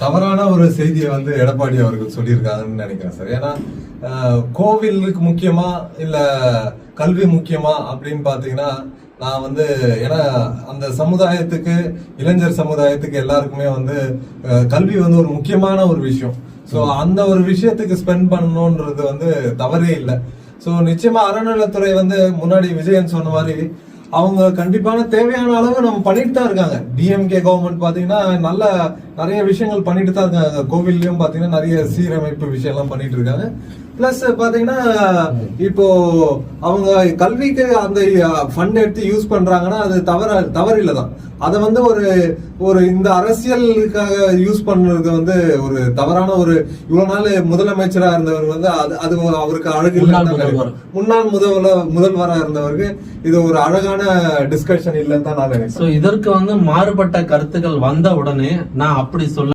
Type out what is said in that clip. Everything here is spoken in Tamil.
தவறான ஒரு செய்தியை வந்து எடப்பாடி அவர்கள் சொல்லியிருக்காங்கன்னு நினைக்கிறேன் சார். ஏன்னா கோவிலுக்கு முக்கியமா இல்ல கல்வி முக்கியமா அப்படின்னு பாத்தீங்கன்னா நான் வந்து ஏன்னா அந்த சமுதாயத்துக்கு இளைஞர் சமுதாயத்துக்கு எல்லாருக்குமே வந்து கல்வி வந்து ஒரு முக்கியமான ஒரு விஷயம். ஸோ அந்த ஒரு விஷயத்துக்கு ஸ்பெண்ட் பண்ணணும்ன்றது வந்து தவறே இல்லை. ஸோ நிச்சயமா அறநிலையத்துறை வந்து முன்னாடி விஜயன் சொன்ன மாதிரி அவங்க கண்டிப்பான தேவையான அளவு நம்ம பண்ணிட்டு தான் இருக்காங்க. டிஎம்கே கவர்மெண்ட் பாத்தீங்கன்னா நிறைய விஷயங்கள் பண்ணிட்டு தான் இருக்காங்க. கோவில்லையும் பாத்தீங்கன்னா நிறைய சீரமைப்பு விஷயம் எல்லாம் பண்ணிட்டு இருக்காங்க. பிளஸ் பாத்தீங்கன்னா இப்போ அவங்க கல்விக்கு அந்த ஃபண்ட் எடுத்து யூஸ் பண்றாங்கன்னா அது தவறு இல்லதான். அதை வந்து ஒரு இந்த அரசியலுக்காக யூஸ் பண்றது வந்து ஒரு தவறான ஒரு இவ்வளவு நாள் முதலமைச்சரா இருந்தவர் வந்து அது அவருக்கு அழகு இல்லை. முன்னாள் முதல்வராக இருந்தவருக்கு இது ஒரு அழகான டிஸ்கஷன் இல்லைன்னு தான் நான் நினைக்கிறேன். இதற்கு வந்து மாறுபட்ட கருத்துக்கள் வந்த உடனே நான் அப்படி சொல்ல